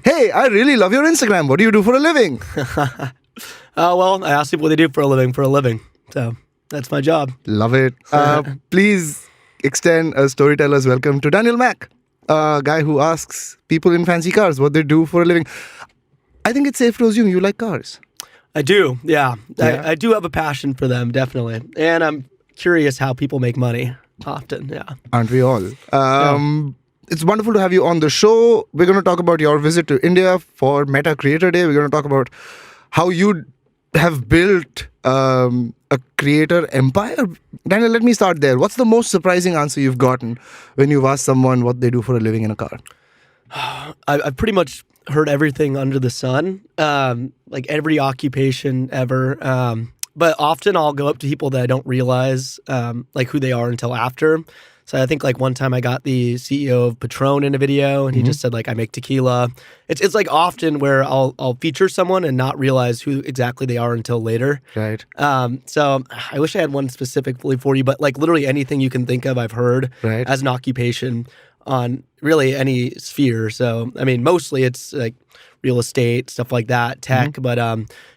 Hey, I really love your Instagram. What do you do for a living? Well, I ask people what they do for a living. So that's my job. Love it. Please extend a storyteller's welcome to Daniel Mack, a guy who asks people in fancy cars what they do for a living. I think it's safe to assume you like cars. I do, yeah. I do have a passion for them, definitely. And I'm curious how people make money often, yeah. Aren't we all? It's wonderful to have you on the show. We're going to talk about your visit to India for Meta Creator Day. We're going to talk about how you have built a creator empire. Daniel, let me start there. What's the most surprising answer you've gotten when you've asked someone what they do for a living in a car? I've pretty much heard everything under the sun, like every occupation ever. But often I'll go up to people that I don't realize like who they are until after. So I think like one time I got the CEO of Patron in a video and he just said like, I make tequila. It's like often where I'll feature someone and not realize who exactly they are until later. Right. So I wish I had one specifically for you, but like literally anything you can think of, I've heard as an occupation on really any sphere. So, I mean, mostly it's like real estate, stuff like that, tech. But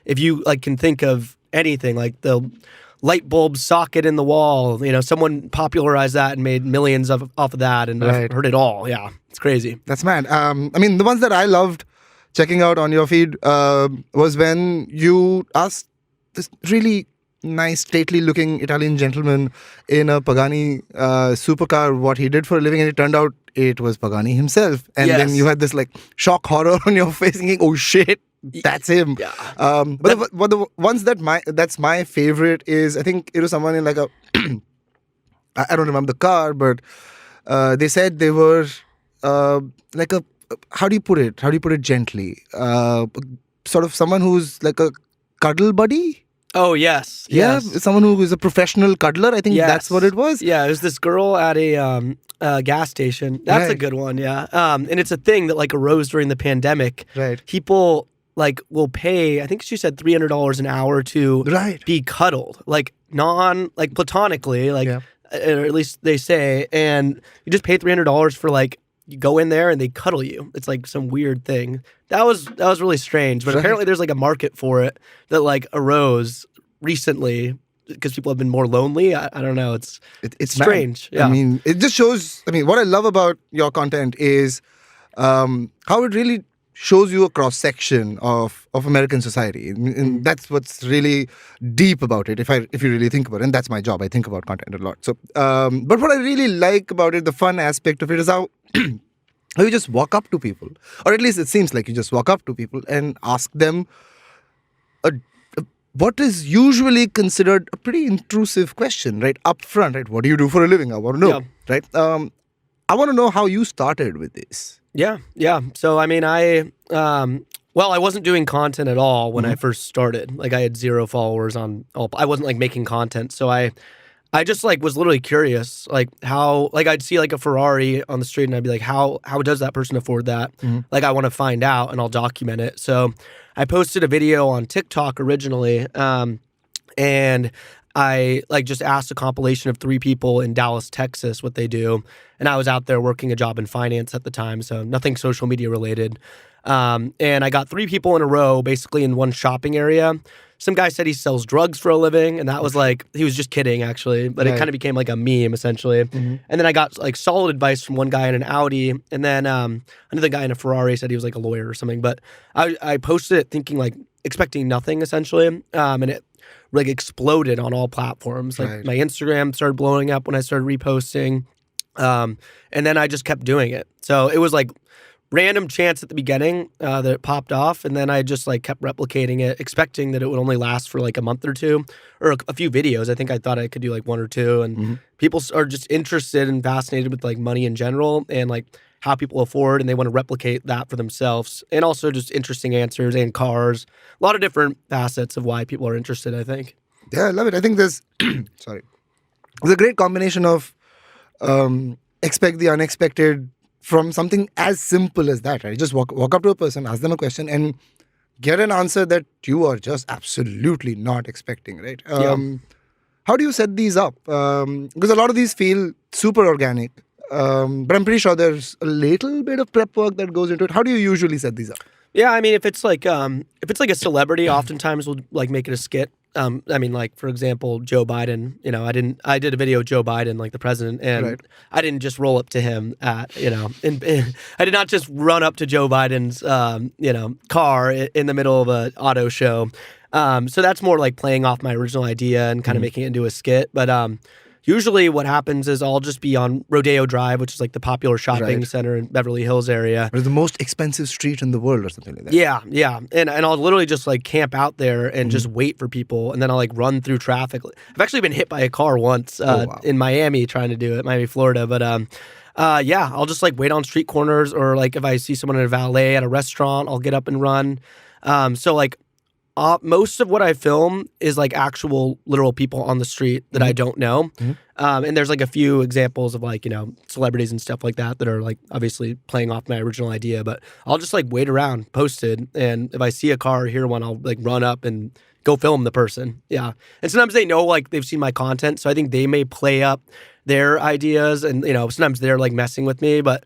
if you like can think of anything like the light bulb socket in the wall, someone popularized that and made millions off of that. And I've heard it all. Yeah, it's crazy. That's mad. I mean, the ones that I loved checking out on your feed was when you asked this really nice, stately-looking Italian gentleman in a Pagani supercar what he did for a living, and it turned out it was Pagani himself. And then you had this like shock horror on your face, thinking, "Oh shit, that's him." Yeah. But the ones that's my favorite is, I think it was someone in like a I don't remember the car, but they said they were like a, how do you put it? How do you put it gently? Sort of someone who's like a cuddle buddy. Oh, yes. Yeah, Yes. someone who is a professional cuddler. I think that's what it was. Yeah, it was this girl at a gas station. That's a good one, yeah. And it's a thing that like arose during the pandemic. Right. People like will pay, I think she said $300 an hour to be cuddled, like platonically, like, or at least they say, and you just pay $300 for like, you go in there and they cuddle you. It's like some weird thing. That was really strange. But apparently there's like a market for it that like arose recently because people have been more lonely. I don't know. It's strange. Yeah. I mean, it just shows. I mean, what I love about your content is how it really shows you a cross section of American society, and that's what's really deep about it. If you really think about it, and that's my job. I think about content a lot. So, but what I really like about it, the fun aspect of it, is how you just walk up to people, or at least it seems like you just walk up to people and ask them what is usually considered a pretty intrusive question, right? Up front, right? What do you do for a living? I want to know, right? I want to know how you started with this. Yeah. So, I mean, I wasn't doing content at all when I first started. Like, I had 0 followers on all. I wasn't like making content, so I just like was literally curious, like how, like I'd see like a Ferrari on the street and I'd be like, how does that person afford that? Like I want to find out and I'll document it. So I posted a video on TikTok originally, and I like just asked a compilation of 3 people in Dallas, Texas, what they do. And I was out there working a job in finance at the time, so nothing social media related. And I got 3 people in a row, basically in one shopping area. Some guy said he sells drugs for a living, and that was like, he was just kidding actually, but it kind of became like a meme essentially. And then I got like solid advice from one guy in an Audi, and then another guy in a Ferrari said he was like a lawyer or something. But I posted it thinking like, expecting nothing essentially, and it like exploded on all platforms. Like my Instagram started blowing up when I started reposting, and then I just kept doing it. So it was like random chance at the beginning that it popped off, and then I just like kept replicating it, expecting that it would only last for like a month or two, or a few videos. I think I thought I could do like 1 or 2, and people are just interested and fascinated with like money in general and like how people afford, and they want to replicate that for themselves, and also just interesting answers and cars, a lot of different facets of why people are interested, I think. Yeah, I love it. I think there's there's a great combination of expect the unexpected from something as simple as that, right? Just walk up to a person, ask them a question, and get an answer that you are just absolutely not expecting, right? How do you set these up? Because a lot of these feel super organic. But I'm pretty sure there's a little bit of prep work that goes into it. How do you usually set these up? Yeah, I mean, if it's like a celebrity, oftentimes we'll like make it a skit. I mean, like for example, Joe Biden. You know, I did a video of Joe Biden, like the president, and Right. I didn't just roll up to him at I did not just run up to Joe Biden's car in the middle of an auto show. So that's more like playing off my original idea and kind of making it into a skit. But usually what happens is I'll just be on Rodeo Drive, which is like the popular shopping Right. center in Beverly Hills area. Or the most expensive street in the world or something like that. Yeah. And I'll literally just like camp out there and just wait for people. And then I'll like run through traffic. I've actually been hit by a car once wow. in Miami trying to do it, Miami, Florida. But yeah, I'll just like wait on street corners, or like if I see someone in a valet at a restaurant, I'll get up and run. So like most of what I film is like actual literal people on the street that I don't know. And there's like a few examples of like, celebrities and stuff like that are like obviously playing off my original idea, but I'll just like wait around posted. And if I see a car or hear one, I'll like run up and go film the person. Yeah. And sometimes they know like they've seen my content. So I think they may play up their ideas and, sometimes they're like messing with me, but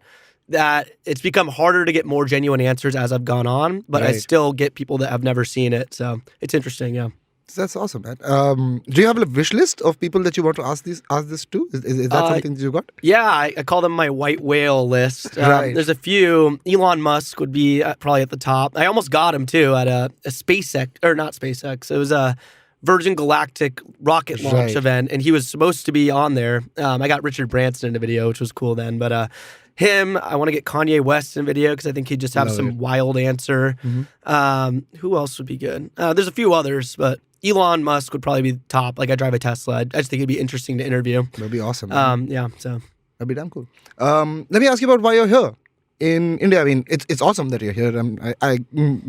that it's become harder to get more genuine answers as I've gone on, but I Right. still get people that have never seen it. So it's interesting. Yeah. That's awesome, man. Do you have a wish list of people that you want to ask this to? Is that something that you got? Yeah, I call them my white whale list. Right. There's a few. Elon Musk would be probably at the top. I almost got him too at a SpaceX, or not SpaceX. It was a Virgin Galactic rocket launch Right. event, and he was supposed to be on there. I got Richard Branson in a video, which was cool then. But him, I want to get Kanye West in a video because I think he'd just have Love some it. wild answer. Who else would be good? There's a few others, but Elon Musk would probably be top. Like I drive a Tesla. I just think it'd be interesting to interview. That'd be awesome. Man. Yeah, so. That'd be damn cool. Let me ask you about why you're here in India. I mean, it's awesome that you're here. I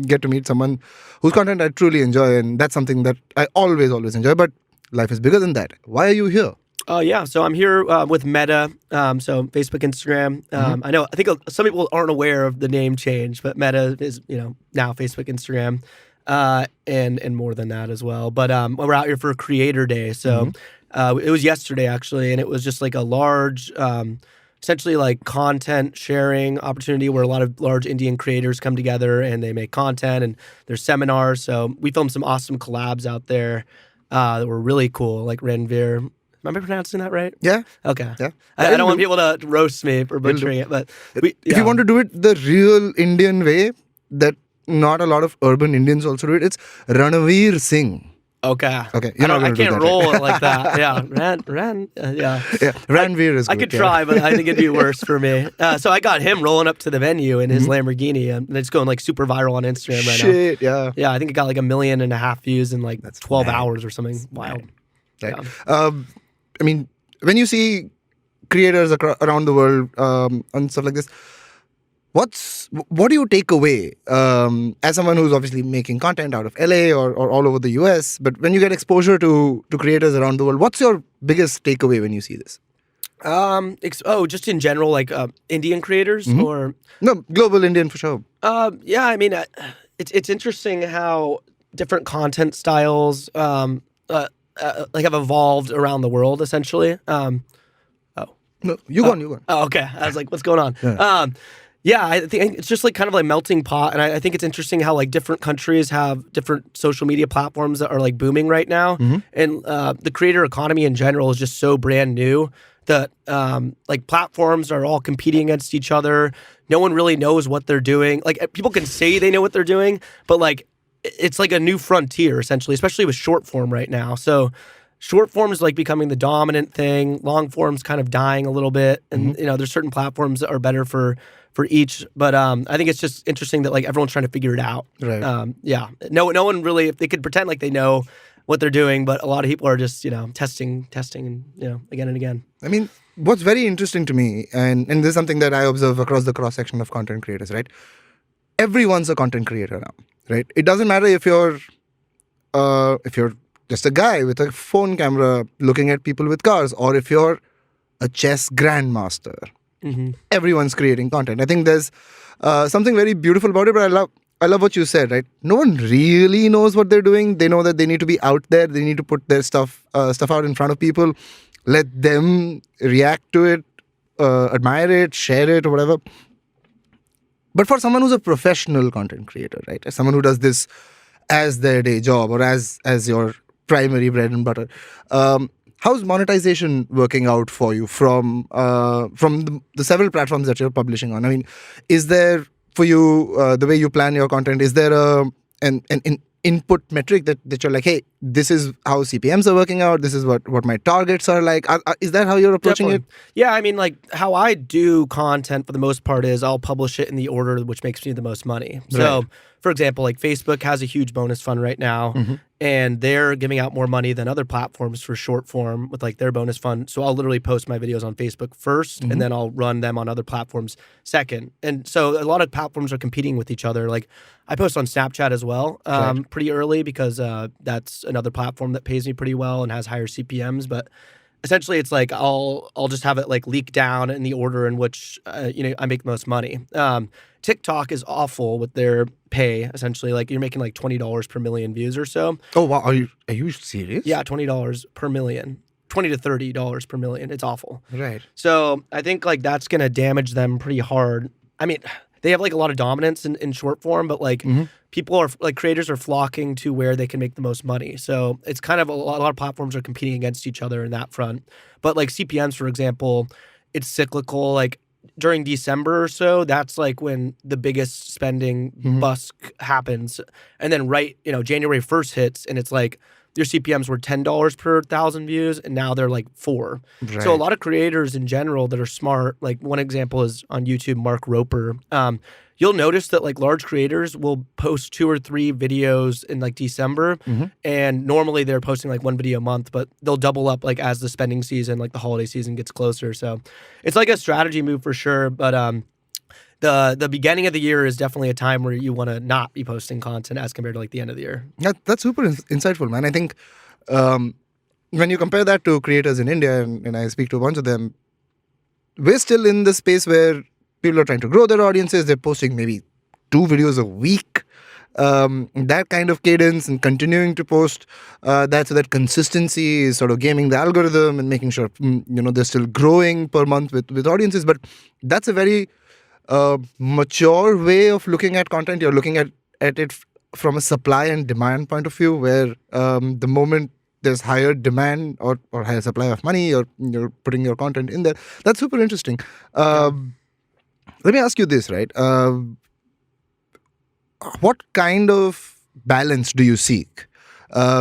get to meet someone whose content I truly enjoy, and that's something that I always enjoy. But life is bigger than that. Why are you here? Yeah, so I'm here with Meta, so Facebook, Instagram. I think some people aren't aware of the name change, but Meta is now Facebook, Instagram, and more than that as well. But we're out here for Creator Day, so it was yesterday actually, and it was just like a large, essentially like content sharing opportunity where a lot of large Indian creators come together and they make content, and there's seminars. So we filmed some awesome collabs out there that were really cool, like Ranveer. Am I pronouncing that right? Yeah. Okay. Yeah. I don't want people to roast me for butchering it, but If you want to do it the real Indian way, that not a lot of urban Indians also do it, it's Ranveer Singh. Okay. Okay, I you're not gonna do can't that, roll right? it like that. Yeah. Yeah. Yeah, Ranveer is good. I could yeah. try, but I think it'd be worse for me. So I got him rolling up to the venue in his Lamborghini, and it's going like super viral on Instagram right now. Shit, yeah. Yeah, I think it got like 1.5 million views in like That's 12 mad. hours or something. Wild. Right. Yeah. I mean, when you see creators around the world and stuff like this, what do you take away as someone who's obviously making content out of LA or all over the US? But when you get exposure to creators around the world, what's your biggest takeaway when you see this? Just in general, like Indian creators or No, global Indian for sure. yeah, I mean, it's interesting how different content styles like have evolved around the world, essentially. No, you go on. Oh, okay. I was like, what's going on? Yeah, I think it's just like kind of like melting pot, and I think it's interesting how like different countries have different social media platforms that are like booming right now, and the creator economy in general is just so brand new that like platforms are all competing against each other. No one really knows what they're doing. Like people can say they know what they're doing, but like it's like a new frontier essentially, especially with short form right now. So short form is like becoming the dominant thing. Long form's kind of dying a little bit, and there's certain platforms that are better for each. But I think it's just interesting that like everyone's trying to figure it out. Right. Yeah. No one really. If they could pretend like they know what they're doing, but a lot of people are just testing, and again and again. I mean, what's very interesting to me, and this is something that I observe across the cross section of content creators, right? Everyone's a content creator now, right? It doesn't matter if you're just a guy with a phone camera looking at people with cars, or if you're a chess grandmaster. Everyone's creating content. I think there's something very beautiful about it, but I love what you said, right? No one really knows what they're doing. They know that they need to be out there. They need to put their stuff out in front of people. Let them react to it admire it, share it, or whatever. But for someone who's a professional content creator, right, as someone who does this as their day job or as your primary bread and butter, how's monetization working out for you from the several platforms that you're publishing on? I mean, is there for you the way you plan your content? Is there an input metric that you're like, hey, this is how CPMs are working out. This is what my targets are like. Is that how you're approaching it? Yeah, I mean, like how I do content for the most part is I'll publish it in the order which makes me the most money. So, for example, like Facebook has a huge bonus fund right now, and they're giving out more money than other platforms for short form with like their bonus fund. So I'll literally post my videos on Facebook first, and then I'll run them on other platforms second. And so a lot of platforms are competing with each other. Like I post on Snapchat as well, pretty early because that's another platform that pays me pretty well and has higher CPMs. But essentially, it's like I'll just have it like leak down in the order in which I make the most money. TikTok is awful with their pay. Essentially, like you're making like $20 per million views or so. Oh wow, are you serious? Yeah, $20 per million. $20 to $30 per million. It's awful. Right. So I think like that's gonna damage them pretty hard. I mean, they have like a lot of dominance in short form, but like people are like creators are flocking to where they can make the most money. So it's kind of a lot of platforms are competing against each other in that front. But like CPMs, for example, it's cyclical. Like during December or so, that's like when the biggest spending busk happens. And then January 1st hits and it's like your CPMs were $10 per 1,000 views and now they're like $4. Right. So a lot of creators in general that are smart, like one example is on YouTube, Mark Roper. You'll notice that like large creators will post 2 or 3 videos in like December, and normally they're posting like 1 video a month, but they'll double up like as the spending season, like the holiday season gets closer. So it's like a strategy move for sure. But the beginning of the year is definitely a time where you want to not be posting content as compared to like the end of the year. That's super insightful, man. I think when you compare that to creators in India, and I speak to a bunch of them, we're still in the space where people are trying to grow their audiences. They're posting maybe 2 videos a week, that kind of cadence, and continuing to post that, so that consistency is sort of gaming the algorithm and making sure they're still growing per month with audiences. But that's a very mature way of looking at content. You're looking at it from a supply and demand point of view, where the moment there's higher demand or higher supply of money, or you're putting your content in there. That's super interesting. Let me ask you this, right? What kind of balance do you seek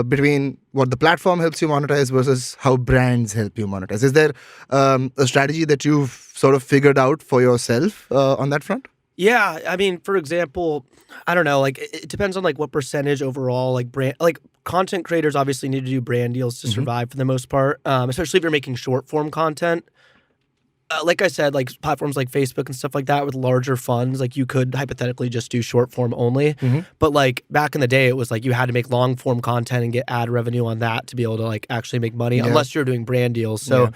between what the platform helps you monetize versus how brands help you monetize? Is there a strategy that you've sort of figured out for yourself on that front? Yeah, I mean, for example, I don't know, like it depends on like what percentage overall, like brand, like content creators obviously need to do brand deals to survive for the most part, especially if you're making short form content. Like I said, like platforms like Facebook and stuff like that with larger funds, like you could hypothetically just do short form only. But like back in the day, it was like you had to make long form content and get ad revenue on that to be able to like actually make money, unless you're doing brand deals. So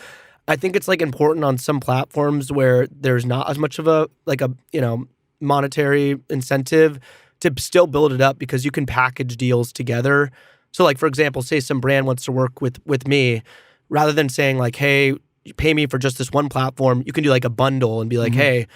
I think it's like important on some platforms where there's not as much of a monetary incentive to still build it up, because you can package deals together. So like, for example, say some brand wants to work with me, rather than saying like, hey, you pay me for just this one platform, you can do like a bundle and be like, hey,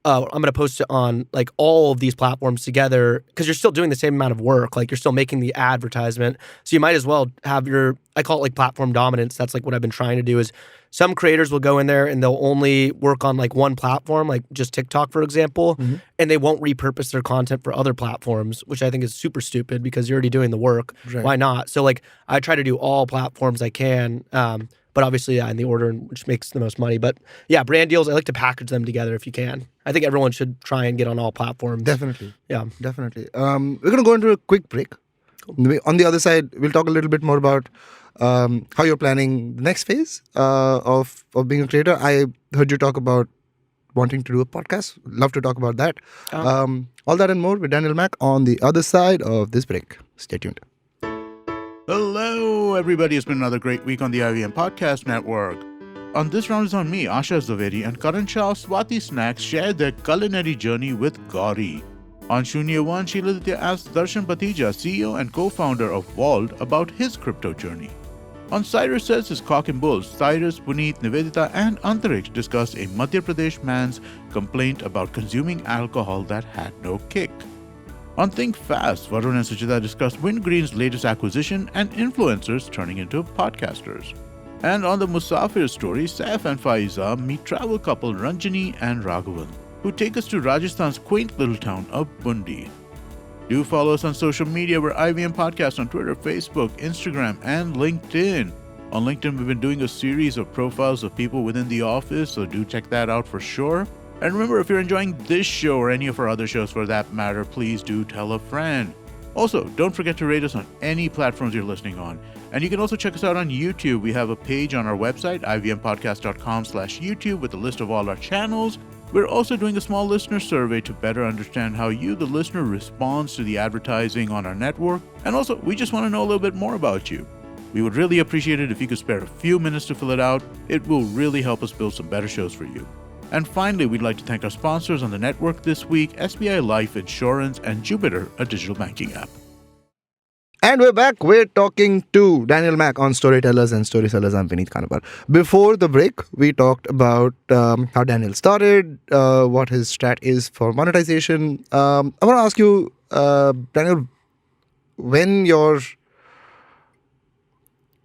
I'm going to post it on like all of these platforms together, because you're still doing the same amount of work. Like you're still making the advertisement. So you might as well have I call it like platform dominance. That's like what I've been trying to do is some creators will go in there and they'll only work on like one platform, like just TikTok, for example, and they won't repurpose their content for other platforms, which I think is super stupid because you're already doing the work. Right. Why not? So like I try to do all platforms I can. But obviously, in the order in which makes the most money. But yeah, brand deals, I like to package them together if you can. I think everyone should try and get on all platforms. Definitely. Yeah. Definitely. We're going to go into a quick break. Cool. On the other side, we'll talk a little bit more about how you're planning the next phase of being a creator. I heard you talk about wanting to do a podcast. Love to talk about that. All that and more with Daniel Mack on the other side of this break. Stay tuned. Hello, everybody. It's been another great week on the IVM Podcast Network. On This Round is on me, Asha Zaveri and Karan Shah of Swati Snacks share their culinary journey with Gauri. On Shunya 1, Sheila Ditya asked Darshan Patija, CEO and co-founder of Vault, about his crypto journey. On Cyrus Says His Cock and Bull, Cyrus, Vineet, Nivedita, and Antariksh discussed a Madhya Pradesh man's complaint about consuming alcohol that had no kick. On Think Fast, Varun and Suchita discussed Windgreen's latest acquisition and influencers turning into podcasters. And on the Musafir story, Saif and Faiza meet travel couple Ranjani and Raghavan, who take us to Rajasthan's quaint little town of Bundi. Do follow us on social media. We're IVM Podcast on Twitter, Facebook, Instagram, and LinkedIn. On LinkedIn, we've been doing a series of profiles of people within the office, so do check that out for sure. And remember, if you're enjoying this show or any of our other shows for that matter, please do tell a friend. Also, don't forget to rate us on any platforms you're listening on. And you can also check us out on YouTube. We have a page on our website, ivmpodcast.com/YouTube, with a list of all our channels. We're also doing a small listener survey to better understand how you, the listener, responds to the advertising on our network. And also, we just want to know a little bit more about you. We would really appreciate it if you could spare a few minutes to fill it out. It will really help us build some better shows for you. And finally, we'd like to thank our sponsors on the network this week, SBI Life Insurance and Jupiter, a digital banking app. And we're back. We're talking to Daniel Mack on Storytellers and Storysellers. I'm Vineet Kanabar. Before the break, we talked about how Daniel started, what his strat is for monetization. I want to ask you, Daniel, when you're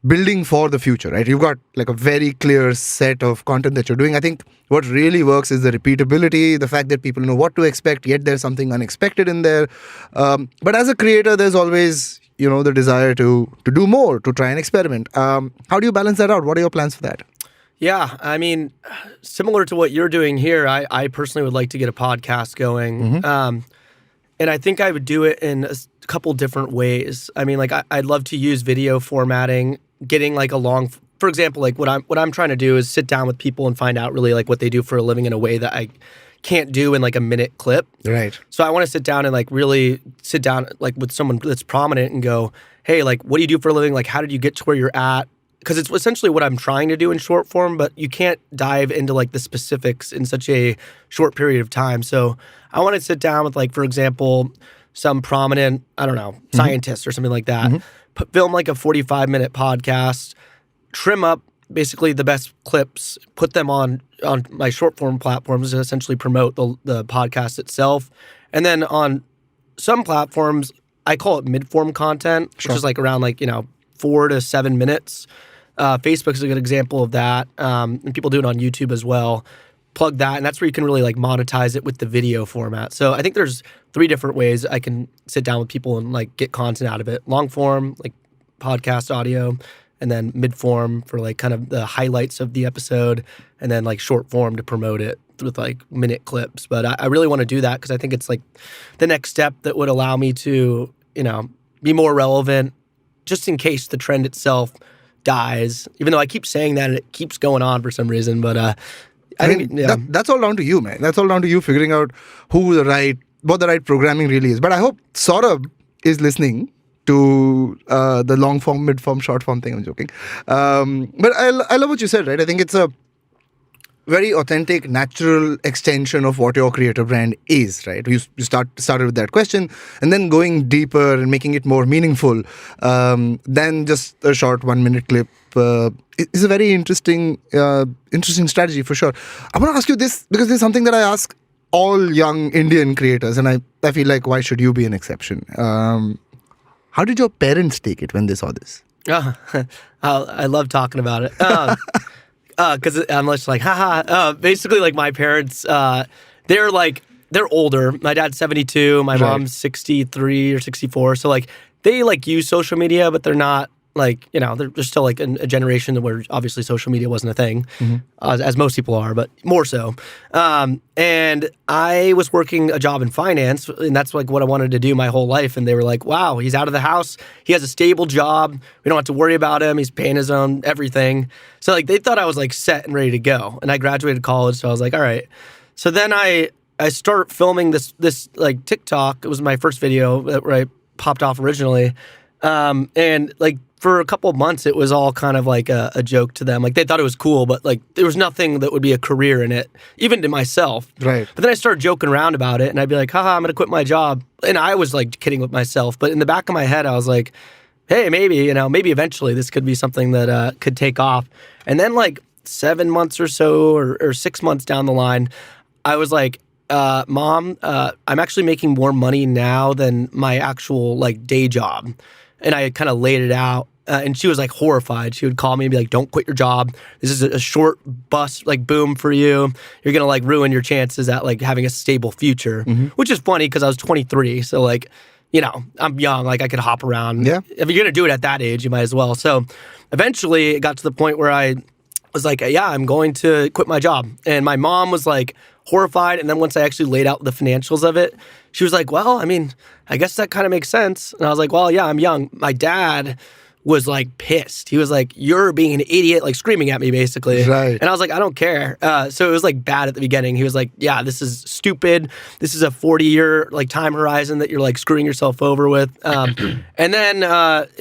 building for the future, right? You've got like a very clear set of content that you're doing. I think what really works is the repeatability, the fact that people know what to expect, yet there's something unexpected in there. But as a creator, there's always, the desire to do more, to try and experiment. How do you balance that out? What are your plans for that? Yeah, I mean, similar to what you're doing here, I personally would like to get a podcast going. Mm-hmm. And I think I would do it in a couple different ways. I mean, like I'd love to use video formatting, getting like a long, for example, like what I'm trying to do is sit down with people and find out really like what they do for a living in a way that I can't do in like a minute clip. Right. So I want to sit down and like really sit down like with someone that's prominent and go, hey, like what do you do for a living? Like how did you get to where you're at? Because it's essentially what I'm trying to do in short form, but you can't dive into like the specifics in such a short period of time. So I want to sit down with like, for example, some prominent, I don't know, scientist or something like that, film like a 45-minute podcast, trim up basically the best clips, put them on my short form platforms to essentially promote the podcast itself. And then on some platforms, I call it mid-form content, which is like around like, 4 to 7 minutes. Facebook is a good example of that. And people do it on YouTube as well. Plug that, and that's where you can really like monetize it with the video format. So I think there's 3 different ways I can sit down with people and like get content out of it. Long form, like podcast audio, and then mid form for like kind of the highlights of the episode, and then like short form to promote it with like minute clips. But I really want to do that because I think it's like the next step that would allow me to, be more relevant just in case the trend itself dies. Even though I keep saying that and it keeps going on for some reason, but I think that's all down to you, man. That's all down to you figuring out what the right programming really is. But I hope Saurabh is listening to the long form, mid form, short form thing. I'm joking. But I love what you said, right? I think it's a very authentic, natural extension of what your creator brand is, right? You started with that question, and then going deeper and making it more meaningful than just a short 1-minute clip is a very interesting strategy for sure. I want to ask you this because this is something that I ask all young Indian creators, and I feel like why should you be an exception? How did your parents take it when they saw this? I love talking about it. Because I'm just like, haha. Basically, like my parents, they're older. My dad's 72. My mom's 63 or 64. So like they like use social media, but they're not like, they're still like in a generation where obviously social media wasn't a thing, as most people are, but more so. And I was working a job in finance, and that's like what I wanted to do my whole life. And they were like, wow, he's out of the house. He has a stable job. We don't have to worry about him. He's paying his own everything. So like they thought I was like set and ready to go. And I graduated college, so I was like, all right. So then I start filming this like TikTok. It was my first video where I popped off originally. And like for a couple of months, it was all kind of like a joke to them. Like they thought it was cool, but like there was nothing that would be a career in it, even to myself. Right. But then I started joking around about it, and I'd be like, haha, I'm going to quit my job. And I was like kidding with myself. But in the back of my head, I was like, hey, maybe eventually this could be something that could take off. And then like 7 months or so, or 6 months down the line, I was like, Mom, I'm actually making more money now than my actual like day job. And I kind of laid it out. And she was like horrified. She would call me and be like, don't quit your job. This is a short bust like boom for you. You're going to like ruin your chances at like having a stable future, which is funny because I was 23. So like, I'm young, like I could hop around. Yeah. If you're going to do it at that age, you might as well. So eventually it got to the point where I was like, yeah, I'm going to quit my job. And my mom was like horrified. And then once I actually laid out the financials of it, she was like, well, I mean, I guess that kind of makes sense. And I was like, well, yeah, I'm young. My dad was like pissed. He was like, you're being an idiot, like screaming at me basically. Right. And I was like, I don't care. So it was like bad at the beginning. He was like, yeah, this is stupid. This is a 40-year like time horizon that you're like screwing yourself over with. And then,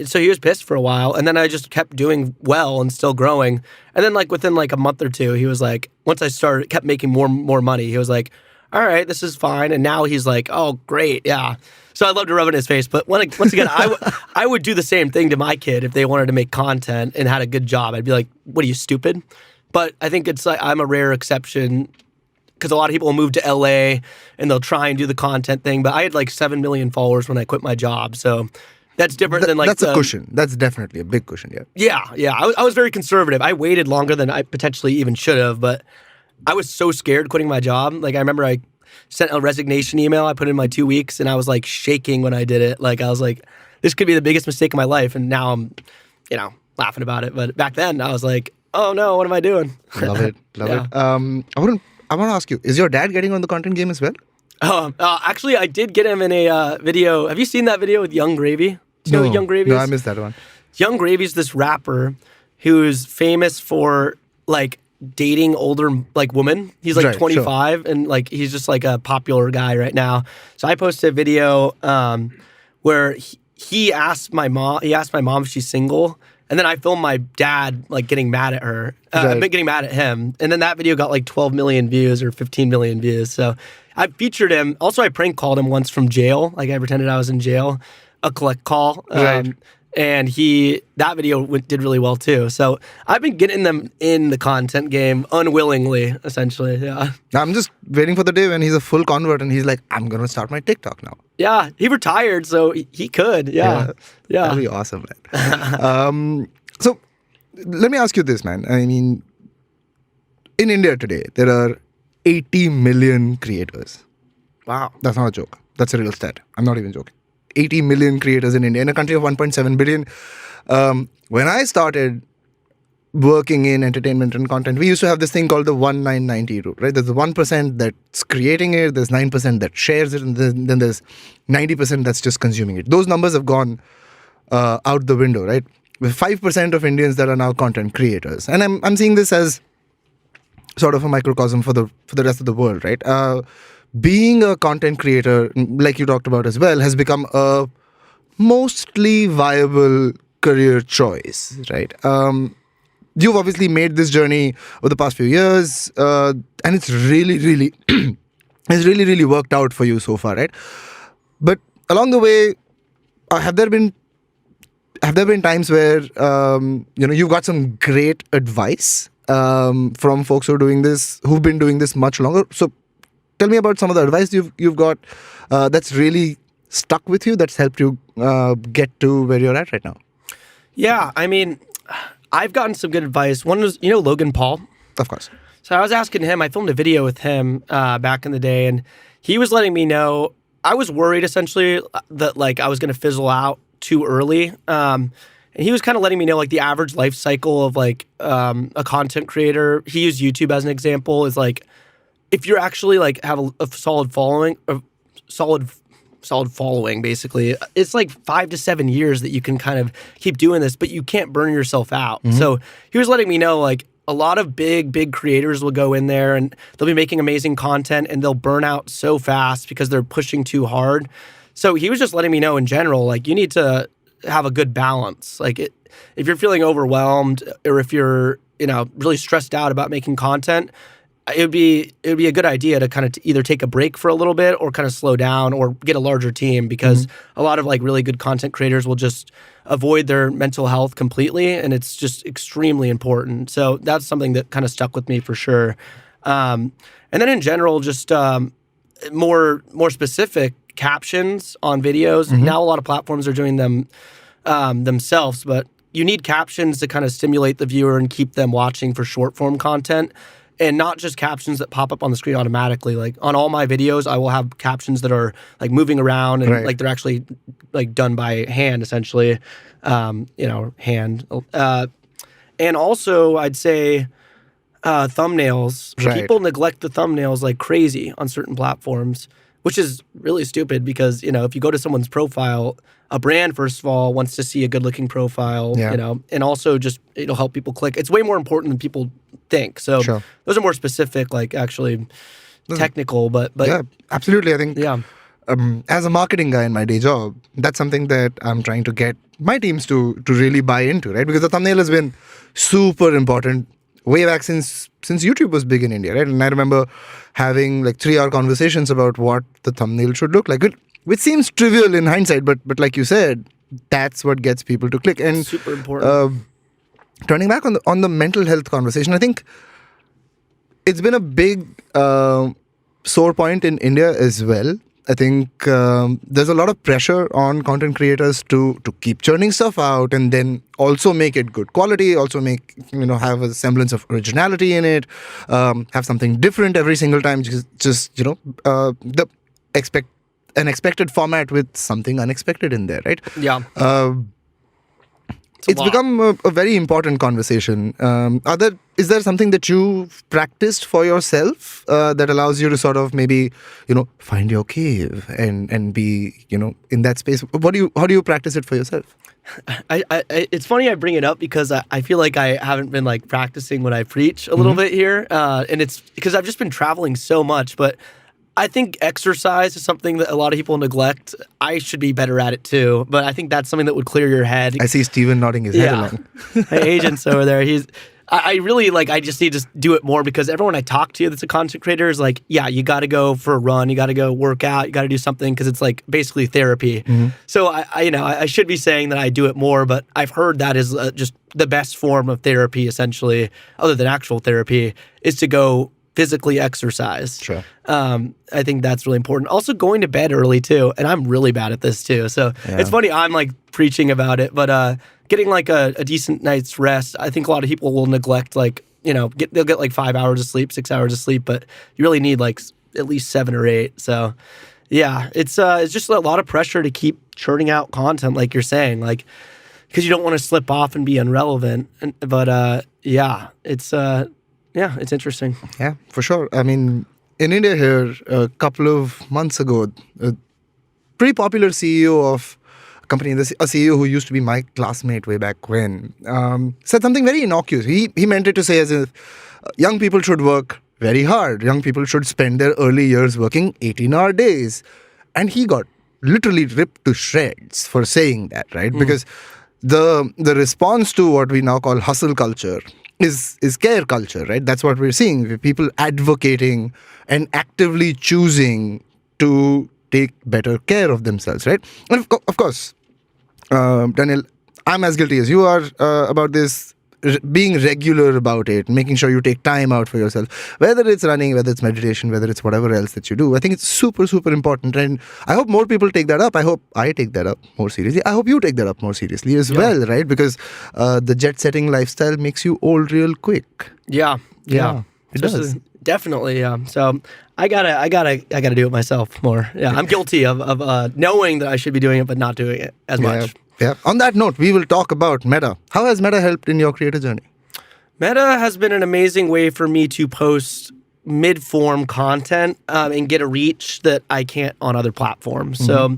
so he was pissed for a while. And then I just kept doing well and still growing. And then like within like a month or two, he was like, once I kept making more money, he was like, all right, this is fine. And now he's like, oh, great. Yeah. So I'd love to rub it in his face. But once again, I would do the same thing to my kid if they wanted to make content and had a good job. I'd be like, what are you, stupid? But I think it's like I'm a rare exception because a lot of people will move to LA and they'll try and do the content thing. But I had like 7 million followers when I quit my job. So that's different than like... That's a cushion. That's definitely a big cushion, yeah. Yeah. I was very conservative. I waited longer than I potentially even should have. But I was so scared quitting my job. Like I remember I sent a resignation email. I put in my 2 weeks and I was like shaking when I did it. Like I was like, this could be the biggest mistake of my life. And now I'm, laughing about it. But back then I was like, oh no, what am I doing? Love it. Yeah. I want to ask you, is your dad getting on the content game as well? Actually, I did get him in a video. Have you seen that video with Young Gravy? Do you know who Young Gravy is? No, I missed that one. Young Gravy's this rapper who's famous for like dating older like women. He's like Right, 25 and like he's just like a popular guy right now. So I posted a video where he asked my mom if she's single, and then I filmed my dad like getting mad at her, getting mad at him, and then that video got like 12 million views or 15 million views. So I featured him. Also, I prank called him once from jail. Like I pretended I was in jail, a collect call. Right. And that video did really well too. So I've been getting them in the content game unwillingly, essentially. Yeah. I'm just waiting for the day when he's a full convert and he's like, I'm going to start my TikTok now. Yeah. He retired, so he could. Yeah. That'd be awesome, man. So let me ask you this, man. I mean, in India today, there are 80 million creators. Wow. That's not a joke. That's a real stat. I'm not even joking. 80 million creators in India, in a country of 1.7 billion. When I started working in entertainment and content, we used to have this thing called the 1-9-90 rule, right? There's the 1% that's creating it, there's 9% that shares it, and then there's 90% that's just consuming it. Those numbers have gone out the window, right? With 5% of Indians that are now content creators. And I'm seeing this as sort of a microcosm for the rest of the world, right? Being a content creator, like you talked about as well, has become a mostly viable career choice, right? You've obviously made this journey over the past few years, and it's really, really, it's really, really worked out for you so far, right? But along the way, have there been times where you've got some great advice from folks who've been doing this much longer? So tell me about some of the advice you've got that's really stuck with you, that's helped you get to where you're at right now. Yeah, I mean, I've gotten some good advice. One was, Logan Paul. Of course. So I was asking him, I filmed a video with him back in the day, and he was letting me know, I was worried essentially that like I was going to fizzle out too early. And he was kind of letting me know like the average life cycle of like a content creator. He used YouTube as an example, is like, if you're actually like have a solid following, basically, it's like 5 to 7 years that you can kind of keep doing this, but you can't burn yourself out. Mm-hmm. So he was letting me know like a lot of big creators will go in there and they'll be making amazing content and they'll burn out so fast because they're pushing too hard. So he was just letting me know in general, like you need to have a good balance. Like if you're feeling overwhelmed or if you're, really stressed out about making content, it would be a good idea to kind of either take a break for a little bit or kind of slow down or get a larger team, because a lot of like really good content creators will just avoid their mental health completely, and it's just extremely important. So that's something that kind of stuck with me for sure. And then in general, just more specific captions on videos. Now a lot of platforms are doing them themselves, but you need captions to kind of stimulate the viewer and keep them watching for short form content, and not just captions that pop up on the screen automatically. Like on all my videos, I will have captions that are like moving around and like they're actually like done by hand, essentially, hand. And also I'd say thumbnails. People neglect the thumbnails like crazy on certain platforms, which is really stupid because, if you go to someone's profile, a brand, first of all, wants to see a good-looking profile, and also just it'll help people click. It's way more important than people think. So those are more specific, like actually technical, but yeah, absolutely. I think as a marketing guy in my day job, that's something that I'm trying to get my teams to really buy into, right? Because the thumbnail has been super important way back since YouTube was big in India, right? And I remember having like 3-hour conversations about what the thumbnail should look like, which seems trivial in hindsight, but like you said, that's what gets people to click. And super important. Turning back on the mental health conversation, I think it's been a big sore point in India as well. I think there's a lot of pressure on content creators to keep churning stuff out and then also make it good quality, also make, have a semblance of originality in it, have something different every single time, just an expected format with something unexpected in there, right? Yeah. It's become a very important conversation. Is there something that you've practiced for yourself that allows you to sort of maybe, find your cave and be, in that space? How do you practice it for yourself? It's funny I bring it up because I feel like I haven't been like practicing what I preach a little bit here. And it's because I've just been traveling so much, but I think exercise is something that a lot of people neglect. I should be better at it too, but I think that's something that would clear your head. I see Steven nodding his head along. My agent's over there. I really I just need to do it more because everyone I talk to that's a content creator is like, yeah, you got to go for a run, you got to go work out, you got to do something because it's like basically therapy. So I should be saying that I do it more, but I've heard that is just the best form of therapy, essentially, other than actual therapy, is to go physically exercise. Sure. I think that's really important. Also going to bed early too, and I'm really bad at this too. So it's funny I'm like preaching about it, but getting like a decent night's rest, I think a lot of people will neglect like, they'll get like 5 hours of sleep, 6 hours of sleep, but you really need like at least 7 or 8. So yeah, it's just a lot of pressure to keep churning out content like you're saying, like because you don't want to slip off and be irrelevant. But it's interesting. Yeah, for sure. I mean, in India here, a couple of months ago, a pretty popular CEO of a company, a CEO who used to be my classmate way back when, said something very innocuous. He meant it to say as if young people should work very hard. Young people should spend their early years working 18-hour days. And he got literally ripped to shreds for saying that, right? Because the response to what we now call hustle culture is care culture, right? That's what we're seeing. People advocating and actively choosing to take better care of themselves, right? And of course, Daniel, I'm as guilty as you are about this, being regular about it, making sure you take time out for yourself, whether it's running, whether it's meditation, whether it's whatever else that you do. I think it's super, super important. And I hope more people take that up. I hope I take that up more seriously. I hope you take that up more seriously as well, right? Because the jet-setting lifestyle makes you old real quick. Yeah. It does. Definitely, yeah. So I gotta do it myself more. Yeah, I'm guilty of knowing that I should be doing it, but not doing it as much. Yeah. On that note, we will talk about Meta. How has Meta helped in your creator journey? Meta has been an amazing way for me to post mid-form content and get a reach that I can't on other platforms. So,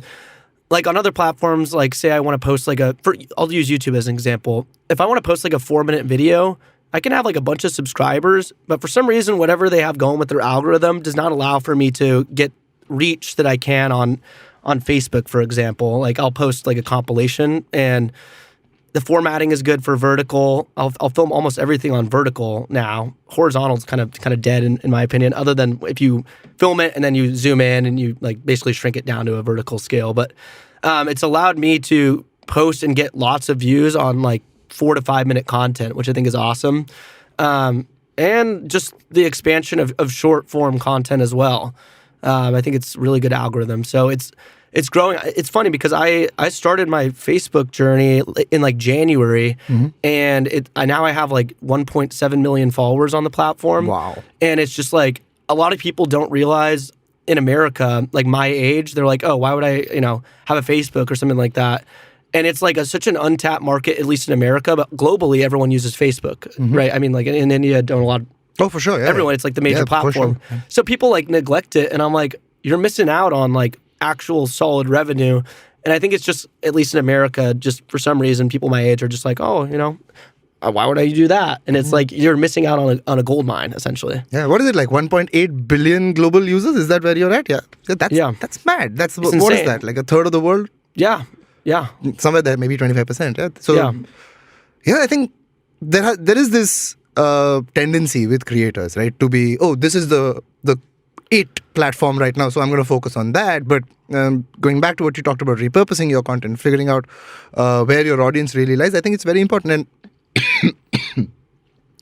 like on other platforms, like say I want to post I'll use YouTube as an example. If I want to post like a 4-minute video, I can have like a bunch of subscribers, but for some reason, whatever they have going with their algorithm does not allow for me to get reach that I can on Facebook, for example. Like I'll post like a compilation and the formatting is good for vertical. I'll film almost everything on vertical now. Horizontal is kind of dead in my opinion, other than if you film it and then you zoom in and you like basically shrink it down to a vertical scale. But it's allowed me to post and get lots of views on like 4 to 5 minute content, which I think is awesome. And just the expansion of short form content as well. I think it's really good algorithm. So it's growing. It's funny because I started my Facebook journey in like January, and now I have like 1.7 million followers on the platform. Wow. And it's just like a lot of people don't realize in America, like my age, they're like, oh, why would I, have a Facebook or something like that? And it's like such an untapped market, at least in America, but globally, everyone uses Facebook, right? I mean, like in India, don't a lot. Oh, for sure. Yeah. Everyone, it's like the major platform. Sure. So people like neglect it, and I'm like, you're missing out on like actual solid revenue. And I think it's just, at least in America, just for some reason, people my age are just like, oh, why would I do that? And it's like you're missing out on a gold mine, essentially. Yeah, what is it, like 1.8 billion global users? Is that where you're at? Yeah. That's mad. What is insane. that? Like a third of the world? Yeah. Somewhere there, maybe 25%. Yeah. So, yeah, I think there is this tendency with creators, right, to be, this is the it platform right now, so I'm going to focus on that. But going back to what you talked about, repurposing your content, figuring out where your audience really lies, I think it's very important. And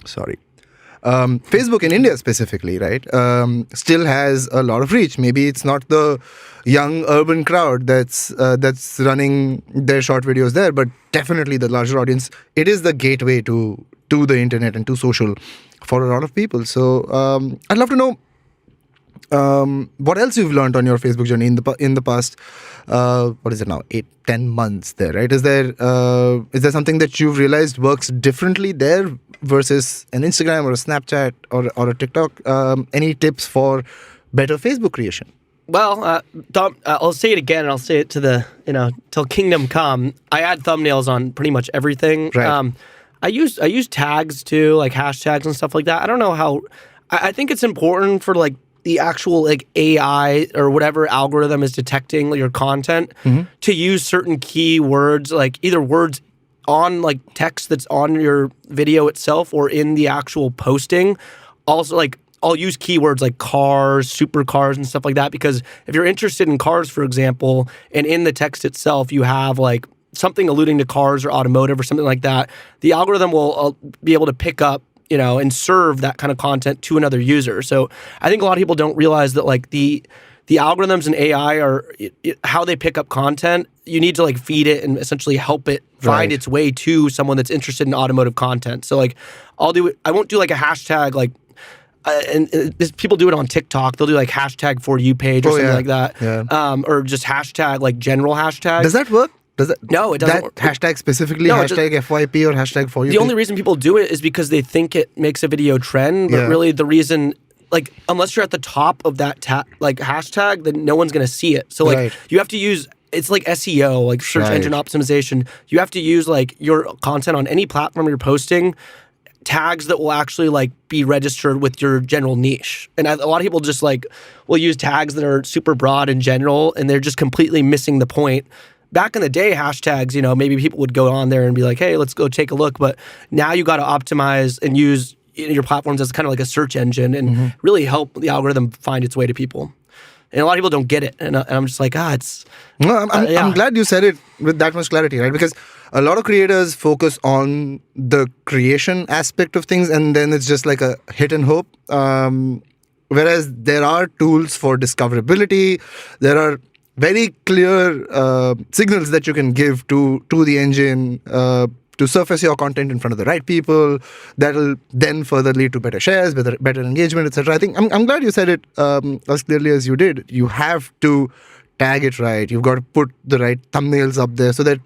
sorry. Facebook in India specifically, right, still has a lot of reach. Maybe it's not the young urban crowd that's running their short videos there, but definitely the larger audience. It is the gateway to the internet and to social for a lot of people. So I'd love to know what else you've learned on your Facebook journey in the past. What is it now? 8-10 months there, right? Is there something that you've realized works differently there versus an Instagram or a Snapchat or a TikTok? Any tips for better Facebook creation? Well, I'll say it again, and I'll say it to till kingdom come. I add thumbnails on pretty much everything. Right. I use tags too, like hashtags and stuff like that. I don't know how. I think it's important for like the actual like AI or whatever algorithm is detecting your content to use certain keywords, like either words on like text that's on your video itself or in the actual posting. Also, like I'll use keywords like cars, supercars, and stuff like that, because if you're interested in cars, for example, and in the text itself you have like something alluding to cars or automotive or something like that, the algorithm will be able to pick up and serve that kind of content to another user. So I think a lot of people don't realize that like the algorithms and AI are how they pick up content. You need to like feed it and essentially help it find its way to someone that's interested in automotive content. So like I won't do like a hashtag like and people do it on TikTok. They'll do like hashtag for you page or something like that. Yeah. Or just hashtag like general hashtag. Does that work? No, it doesn't that work. hashtag specifically, hashtag FYP or hashtag for you? The only reason people do it is because they think it makes a video trend, but really the reason, like, unless you're at the top of that hashtag, then no one's going to see it. So like you have to use, it's like SEO, like search engine optimization. You have to use like your content on any platform you're posting, tags that will actually like be registered with your general niche. And a lot of people just like will use tags that are super broad in general, and they're just completely missing the point. Back in the day, hashtags, maybe people would go on there and be like, hey, let's go take a look. But now you got to optimize and use your platforms as kind of like a search engine and really help the algorithm find its way to people. And a lot of people don't get it. And I'm just like, it's... No, I'm glad you said it with that much clarity, right? Because a lot of creators focus on the creation aspect of things, and then it's just like a hit and hope. Whereas there are tools for discoverability. There are very clear signals that you can give to the engine to surface your content in front of the right people. That'll then further lead to better shares, better engagement, etc. I think I'm glad you said it as clearly as you did. You have to tag it right. You've got to put the right thumbnails up there so that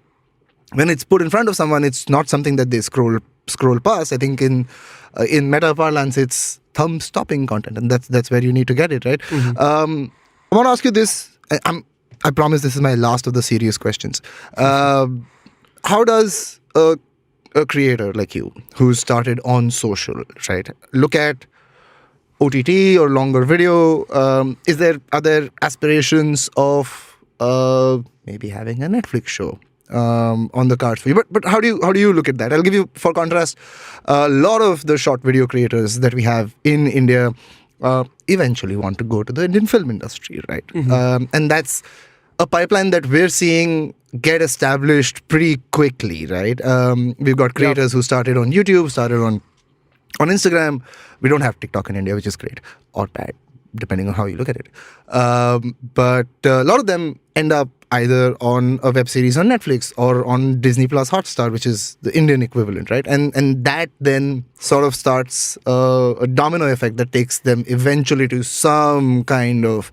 when it's put in front of someone, it's not something that they scroll past. I think in meta parlance, it's thumb stopping content, and that's where you need to get it right. I want to ask you this. I promise this is my last of the serious questions. How does a creator like you, who started on social, right, look at OTT or longer video? Are there aspirations of maybe having a Netflix show on the cards for you? But how do you look at that? I'll give you, for contrast, a lot of the short video creators that we have in India eventually want to go to the Indian film industry, right? And that's a pipeline that we're seeing get established pretty quickly, right? We've got creators who started on YouTube, started on Instagram. We don't have TikTok in India, which is great or bad, depending on how you look at it. But a lot of them end up either on a web series on Netflix or on Disney Plus Hotstar, which is the Indian equivalent, right? And that then sort of starts a domino effect that takes them eventually to some kind of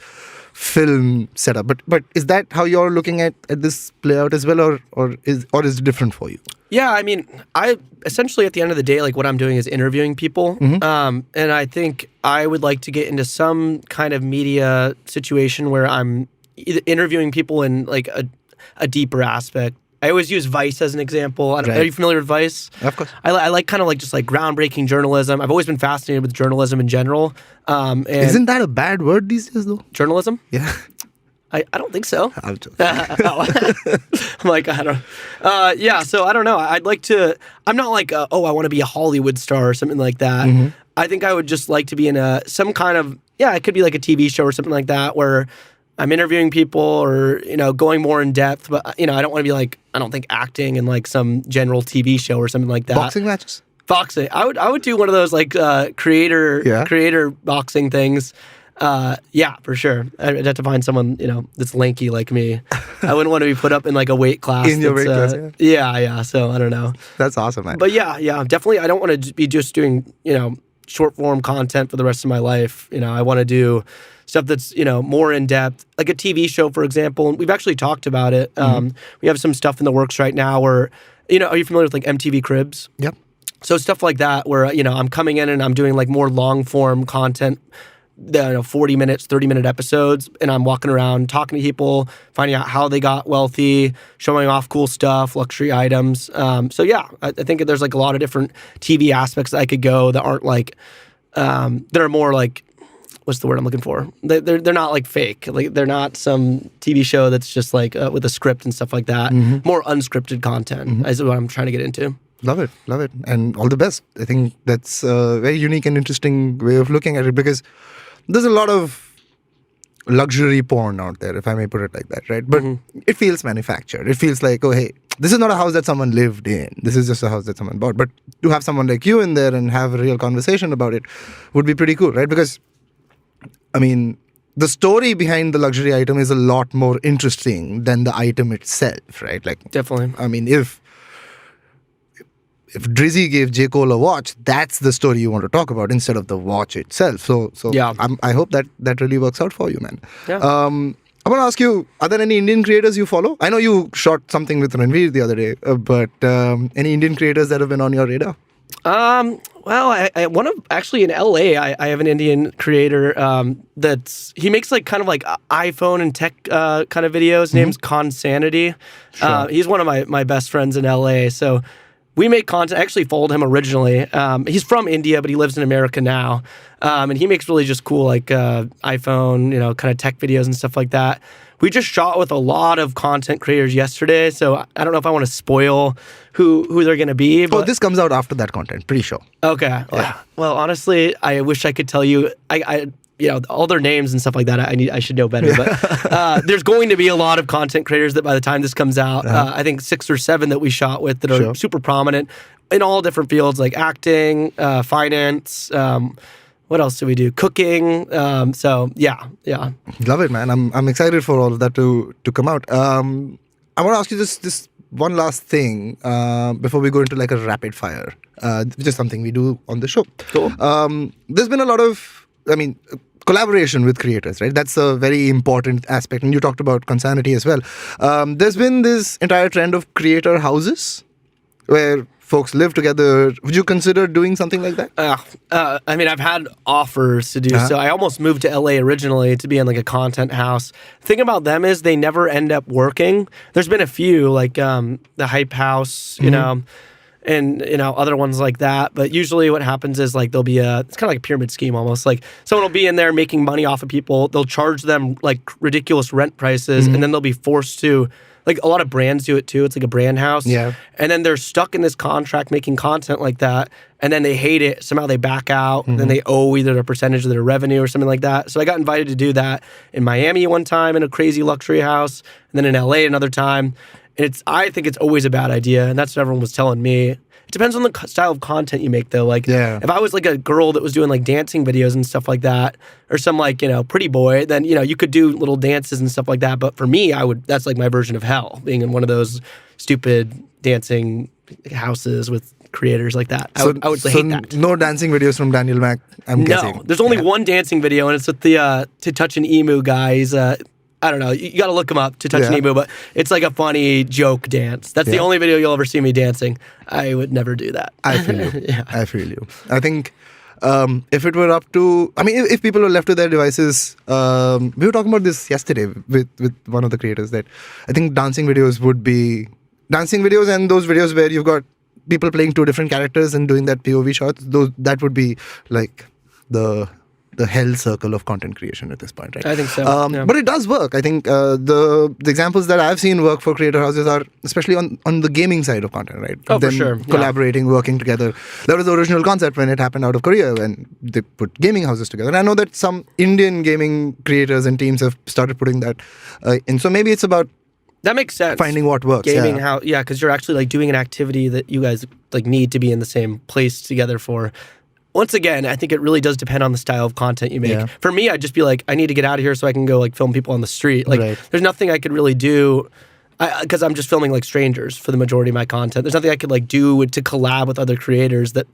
film setup. But is that how you're looking at this play out as well, or is it different for you? Yeah, I mean, I essentially at the end of the day, like what I'm doing is interviewing people. And I think I would like to get into some kind of media situation where I'm either interviewing people in like a deeper aspect. I always use Vice as an example. Are you familiar with Vice? Of course. I like kind of like just like groundbreaking journalism. I've always been fascinated with journalism in general. And Isn't that a bad word these days, though? journalism? Yeah. I don't think so. I'm joking. I'm like, I don't. Yeah, so I don't know. I'd like to. I'm not like, I want to be a Hollywood star or something like that. I think I would just like to be in some kind of, it could be like a TV show or something like that where I'm interviewing people or, going more in depth. But, I don't want to be like, I don't think acting in like some general TV show or something like that. Boxing matches? Boxing. I would do one of those like creator boxing things. Yeah, for sure. I'd have to find someone, that's lanky like me. I wouldn't want to be put up in like a weight class. In your weight class, yeah. So I don't know. That's awesome, man. But yeah, definitely. I don't want to be just doing, short form content for the rest of my life. I want to do stuff that's, more in depth, like a TV show, for example. And we've actually talked about it. We have some stuff in the works right now where, are you familiar with like MTV Cribs? Yep. So stuff like that where, I'm coming in and I'm doing like more long form content, 40 minutes, 30-minute episodes, and I'm walking around talking to people, finding out how they got wealthy, showing off cool stuff, luxury items. So yeah, I think there's like a lot of different TV aspects that I could go that aren't like, that are more like, what's the word I'm looking for? They're not like fake. Like they're not some TV show that's just like with a script and stuff like that. More unscripted content is what I'm trying to get into. Love it. And all the best. I think that's a very unique and interesting way of looking at it because there's a lot of luxury porn out there, if I may put it like that, right? But it feels manufactured. It feels like, oh, hey, this is not a house that someone lived in. This is just a house that someone bought. But to have someone like you in there and have a real conversation about it would be pretty cool, right? Because, I mean, the story behind the luxury item is a lot more interesting than the item itself, right? Like, definitely. I mean, if Drizzy gave J. Cole a watch, that's the story you want to talk about instead of the watch itself. So yeah. I hope that really works out for you, man. Yeah. I want to ask you, are there any Indian creators you follow? I know you shot something with Ranveer the other day, but any Indian creators that have been on your radar? Well, I one of actually in LA, I have an Indian creator he makes like kind of like iPhone and tech kind of videos. His name's Consanity. Sure. He's one of my best friends in LA. So we make content. I actually followed him originally. He's from India, but he lives in America now. And he makes really just cool like iPhone, kind of tech videos and stuff like that. We just shot with a lot of content creators yesterday, so I don't know if I want to spoil who they're going to be. But this comes out after that content, pretty sure. Okay. Yeah. Well, honestly, I wish I could tell you. I all their names and stuff like that. I should know better. But there's going to be a lot of content creators that by the time this comes out, I think 6 or 7 that we shot with that are super prominent in all different fields like acting, finance. What else do we do? Cooking. So yeah. Love it, man. I'm excited for all of that to come out. I want to ask you this one last thing before we go into like a rapid fire, which is something we do on the show. Cool. There's been a lot of, collaboration with creators, right? That's a very important aspect. And you talked about Consanity as well. There's been this entire trend of creator houses where folks live together. Would you consider doing something like that? I've had offers to do so. I almost moved to LA originally to be in like a content house. The thing about them is they never end up working. There's been a few like the Hype House, and other ones like that. But usually what happens is like it's kind of like a pyramid scheme almost. Like someone will be in there making money off of people. They'll charge them like ridiculous rent prices, and then they'll be forced to like a lot of brands do it too. It's like a brand house. Yeah. And then they're stuck in this contract making content like that. And then they hate it. Somehow they back out. And then they owe either a percentage of their revenue or something like that. So I got invited to do that in Miami one time in a crazy luxury house. And then in LA another time. And I think it's always a bad idea. And that's what everyone was telling me. It depends on the style of content you make, though. Like, if I was like a girl that was doing like dancing videos and stuff like that, or some like, pretty boy, then, you could do little dances and stuff like that. But for me, that's like my version of hell, being in one of those stupid dancing houses with creators like that. I would hate that. No dancing videos from Daniel Mack, I'm guessing. No, there's only one dancing video, and it's with the To Touch an Emu guy. He's I don't know. You got to look him up, To Touch an Emu, but it's like a funny joke dance. That's the only video you'll ever see me dancing. I would never do that. I feel you. I feel you. I think if it were up to, if people were left to their devices, we were talking about this yesterday with one of the creators that I think dancing videos and those videos where you've got people playing two different characters and doing that POV shots, that would be like the hell circle of content creation at this point, right? I think so. But it does work. I think the examples that I've seen work for creator houses are especially on the gaming side of content, right? Oh, for sure. Collaborating, working together. That was the original concept when it happened out of Korea, when they put gaming houses together. And I know that some Indian gaming creators and teams have started putting that in. So maybe it's about that makes sense. Finding what works. Gaming because you're actually like doing an activity that you guys like need to be in the same place together for. Once again, I think it really does depend on the style of content you make. Yeah. For me, I'd just be like, I need to get out of here so I can go like film people on the street. Like, there's nothing I could really do because I'm just filming like strangers for the majority of my content. There's nothing I could like do to collab with other creators that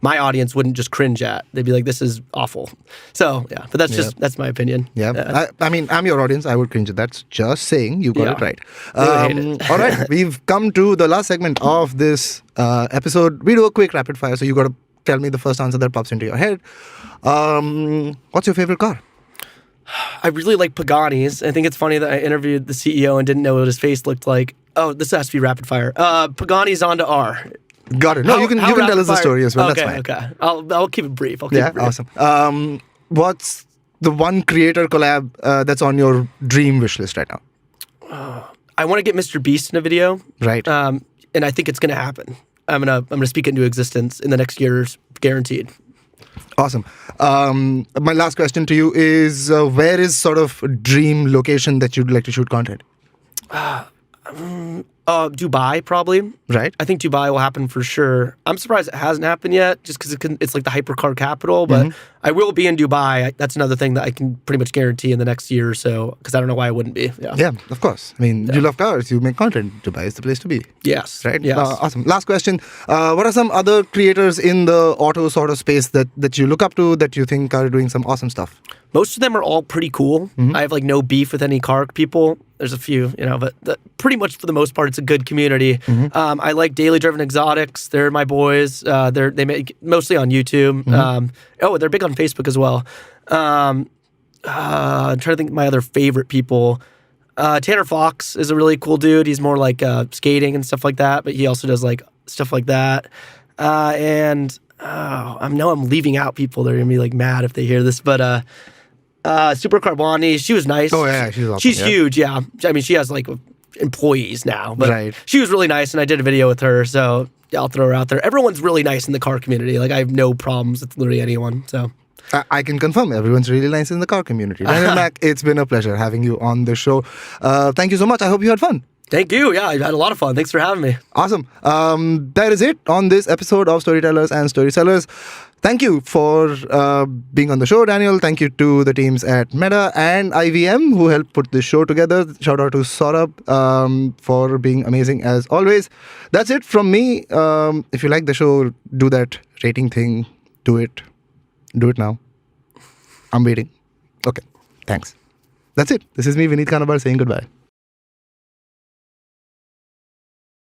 my audience wouldn't just cringe at. They'd be like, this is awful. So yeah, but that's my opinion. Yeah, I'm your audience. I would cringe at that. Just saying, you got it right. All right, we've come to the last segment of this episode. We do a quick rapid fire, so you got to tell me the first answer that pops into your head. What's your favorite car? I really like Pagani's. I think it's funny that I interviewed the CEO and didn't know what his face looked like. Oh, this has to be rapid fire. Pagani's Honda R. Got it. No, you can tell us the story as well. Okay, that's fine. Okay. I'll keep it brief. Awesome. What's the one creator collab that's on your dream wish list right now? I want to get Mr. Beast in a video. Right. And I think it's going to happen. I'm gonna speak it into existence in the next years, guaranteed. Awesome. My last question to you is: where is sort of a dream location that you'd like to shoot content? Dubai, probably. Right. I think Dubai will happen for sure. I'm surprised it hasn't happened yet, just because it's like the hypercar capital. But I will be in Dubai. That's another thing that I can pretty much guarantee in the next year or so, because I don't know why I wouldn't be. Yeah, of course. You love cars. You make content. Dubai is the place to be. Yes. Right? Yes. Awesome. Last question. What are some other creators in the auto sort of space that you look up to, that you think are doing some awesome stuff? Most of them are all pretty cool. I have like no beef with any car people. There's a few, but pretty much for the most part, it's a good community. I like Daily Driven Exotics. They're my boys. They make mostly on YouTube. They're big on Facebook as well. I'm trying to think of my other favorite people. Tanner Fox is a really cool dude. He's more like skating and stuff like that, but he also does like stuff like that. I know I'm leaving out people. They're gonna be like mad if they hear this, but. Super Carboni, she was nice. Oh yeah, she's awesome. She's huge, yeah. She has like employees now, but she was really nice, and I did a video with her, so I'll throw her out there. Everyone's really nice in the car community. Like I have no problems with literally anyone. So I can confirm everyone's really nice in the car community. Daniel Mack, it's been a pleasure having you on the show. Thank you so much. I hope you had fun. Thank you. Yeah, I had a lot of fun. Thanks for having me. Awesome. That is it on this episode of Storytellers and Storysellers. Thank you for being on the show, Daniel. Thank you to the teams at Meta and IVM who helped put this show together. Shout out to Saurabh for being amazing as always. That's it from me. If you like the show, do that rating thing. Do it. Do it now. I'm waiting. Okay. Thanks. That's it. This is me, Vineet Kanabar, saying goodbye.